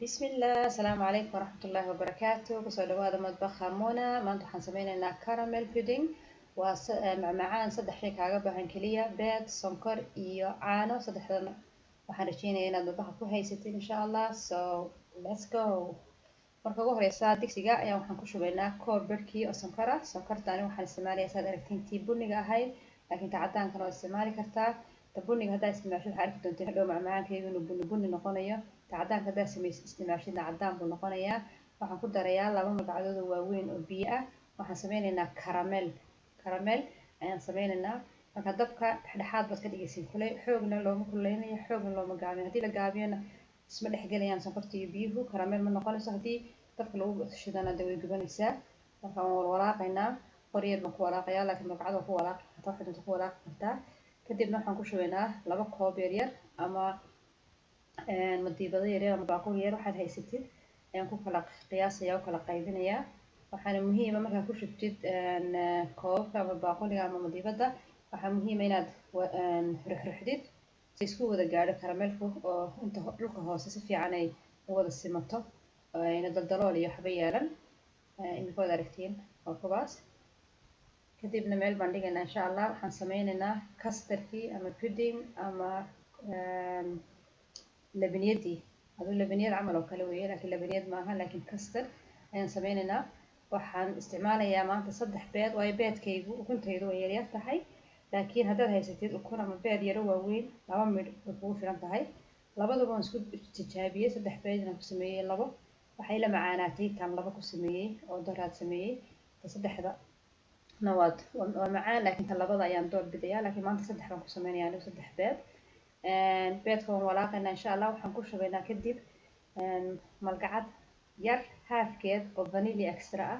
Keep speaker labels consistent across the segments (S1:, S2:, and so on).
S1: بسم الله. السلام عليكم ورحمة الله وبركاته. كسو دوادا مطبخ هامونا maanta waxaan sameynaynaa caramel pudding waa macmacaan saddex shay kaaga baahan kaliya beed sonkor iyo caano saddexdana waxaan rajeynayaa inaad madbaxa ku haysatid insha Allah. So let's go. marka ugu horeysa digsiga ayaa waxaan ku shubaynaa koob barkii oo sonkor ah. sonkortaani waxaan isticmaalayaa saad aragtiin tii bunniga ahayd, laakiin cadaankana waa isticmaali kartaa. ta bunniga haddaa isticmaashid waxaa arki doontiin hadhow macmacaankaygu inuu bunni noqonayo. cadaanka haddaa isticmaashidna cadaan buu noqonayaa. waxaan ku darayaa 2 magacdood oo waaweyn oo biyo ah. waxaan sameynaynaa caramel ayaan sameynaynaa. marka dabka dhexdhexaad baad ka dhigaysiin kulay, xoogna looma kuleynayo, xoogna looma gaabinayo. haddii la gaabiyana isma dhexgelayaan sonkorta iyo biyuhu, caramel ma noqonayso. haddii dabka lagu shidana dee way gubanaysaa. marka waan walaaqaynaa, qor yar baan ku walaaqayaa, laakiin magacad waa ku walaaqi kartaa, waxaad doonto ku walaaqi kartaa. kadibna waxaan ku shubaynaa 2 koob yar ama madiibado yaryar ama baaquli yar waxaad haysatid ayaan ku kala qiyaasaya oo kala qaybinayaa. waxaana muhiima markaad ku shubtid koobabka ama baaquliga ama madiibada, waxaa muhiima inaad ruxruxdid si isku wada gaadho karameelku oo inta dhulka hoose si fiican ay u wada simato oo ayna daldalool iyo waxba yeelan. imika waad aragtiin waa kuwaas. kadibna meel baan dhigaynaa insha Allah. waxaan sameynaynaa custardkii ama pudding ama labaniyadii. aduu labaniyad camal oo kale weeye, laakiin labaniyad maaha, laakiin custard ayaan sameynaynaa. waxaan isticmaalayaa maanta 3 beed, waayo beedkaygu ukuntaydu way yaryar tahay, laakiin haddaad haysatid ukun ama beed yaro waaweyn 2 midh way kugu filan tahay. labaduba waan isku tijaabiyey, 3 beedna ku sameeyey 2 waxay la macaanaatay tan 2 ku sameeyey oo doraad sameeyey. ta saddexda waa macaan, laakiin tan 2 ayaan door bidayaa, laakiin maanta 3 baan ku sameynayaa anigu 3 beed. beedka waan walaaqaynaa insha Allah. waxaan ku shubaynaa kadib malgacad yar haafkeed oo vanilla extra ah.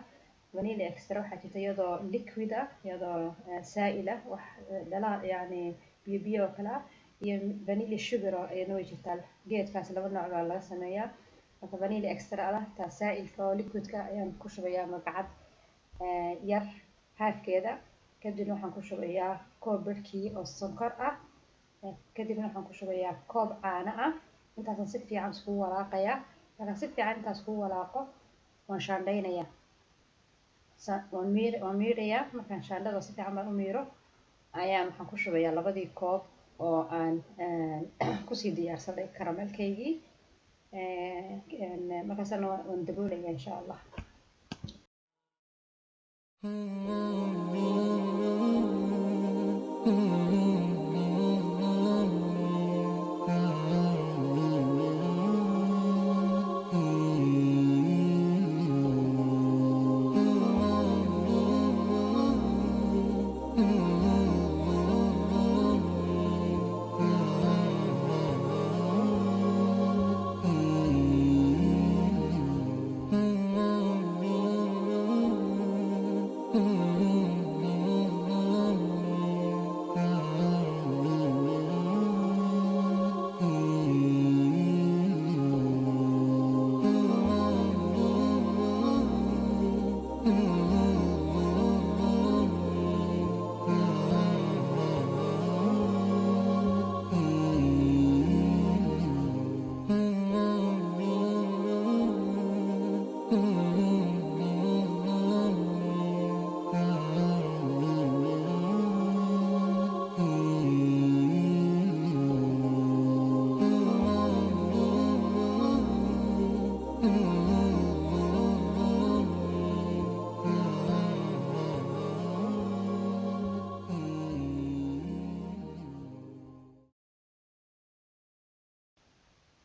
S1: vanilla extra waxaa jirta iyadoo liquid ah, iyadoo saa'il ah, wax dhalaa yani biyo biyo oo kale ah, iyo vanilla sugar oo iyadoo way jirtaa. geedkaas 2 nooc baa laga sameeyaa. marka vanilla extra ah taa saa'ilka oo liquidka ayaan ku shubayaa malgacad yar haafkeeda. kadibna waxaan ku shubayaa koob barkii oo sonkor ah. kadibna waxaan ku shubayaa koob caano ah. intaasaan si fiican iskugu walaaqayaa. markaan si fiican intaas iskugu walaaqo waan shaandhaynayaa, waan miirayaa. markaan shaandhada si fiican baan u miiro ayaan waxaan ku shubayaa 2 koob oo aan kusii diyaarsaday karameelkaygii. markaasna waan daboolayaa insha Allah.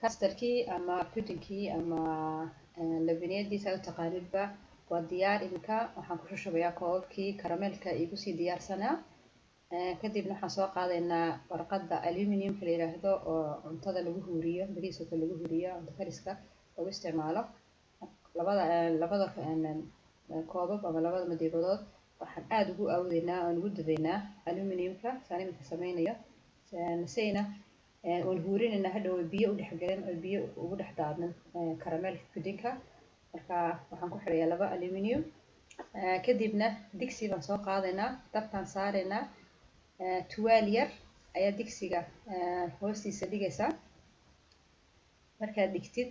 S1: custardkii ama puddingkii ama labaniyadiisa u taqaanidba waa diyaar. imika waxaan ku shubayaa koobabkii karameelka igu sii diyaarsanaa. kadibna waxaan soo qaadaynaa warqadda aluminiumka la yiraahdo oo cuntada lagu huuriyo, bariiska lagu huuriyo, cunto kariska lagu isticmaalo. labada koobab ama 2 madiibadood waxaan aad ugu awdeynaa oo ugu dadaynaa aluminiumka saan imika sameynayo. sayna waan huurinaynaa hadhow biyo u dhexgalan oo biyo ugu dhex daadnan karameelka puddingka. marka waxaan ku xirayaa 2 aluminium. kadibna digsi baan soo qaadaynaa, dabkaan saaraynaa. tuwaal yar ayaa digsiga hoostiisa dhigaysaa. markaad dhigtid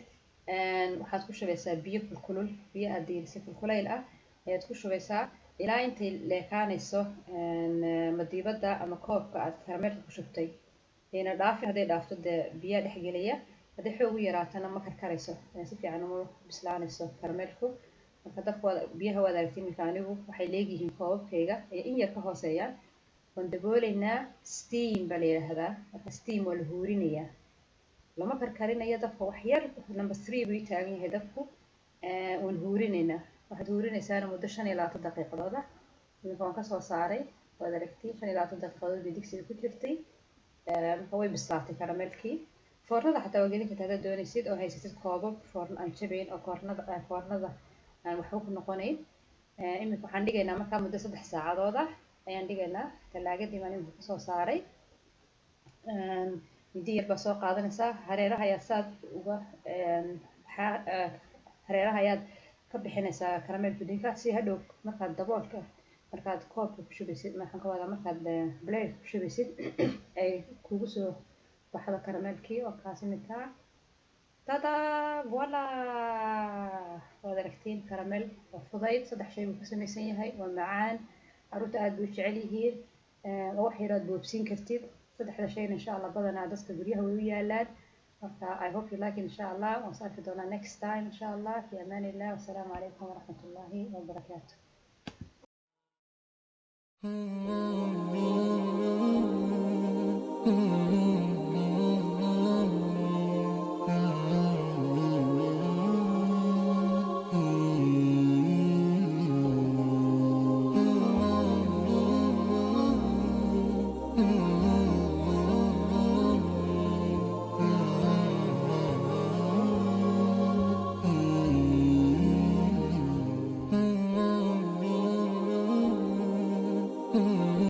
S1: waxaad ku shubaysaa biyo kulkulul, biyo aad diirisay kulkulayl ah ayaad ku shubaysaa ilaa intay leekaanayso madiibada ama koobka aad karameelka ku shubtay. ayna dhaafin, hadday dhaafto dee biyaa dhexgelaya, hadday xoog u yaraatana ma karkarayso, si fiican uma bislaanayso karameelku. marka dabka biyaha waad aragtiin, marka anigu waxay leeyihiin koobabkayga ay in yar ka hooseeyaan. waan daboolaynaa, steam baa la yidhaahdaa, marka steam waa la huurinayaa, lama karkarinayo dabka wax yar. number 3 buu taagan yahay dabku. waan huurinaynaa, waxaad huurinaysaana muddo 25 daqiiqadood ah. iminka waan kasoo saaray, waad aragtiin 25 daqiiqadood bay digsiga ku jirtay. marka way bislaatay karameelkii. foornada xataa waa gelin kartaa haddaad doonaysid oo haysatid koobab foorno aan jabayn oo foornada aan waxba ku noqonayn. iminka waxaan dhigaynaa markaa muddo 3 saacadood ah ayaan dhigaynaa. talaagadii baan iminka kasoo saaray. midi yar baa soo qaadanaysaa, hareeraha ayaad saad uga hareeraha ayaad ka bixinaysaa karameel puddingka, si hadhow markaad daboolka markaad koobka ku shubaysid, maxaan ka wadaa markaad blade ku shubaysid ay kugu soo baxdo karameelkii. oo kaas iminka tada voila, waad aragtiin karameel waa fudayd, 3 shay buu ka samaysan yahay, waa macaan, caruurta aad bay u jecel yihiin. wax yar aad boobsiin kartid. 3 shayna insha Allah badanaa dadka guryaha way u yaalaan. marka I hope you like insha Allah. waan arki doonaa next time insha Allah. fi amaan illah, wassalaamu calaykum waraxmatullaahi wabarakaatuh.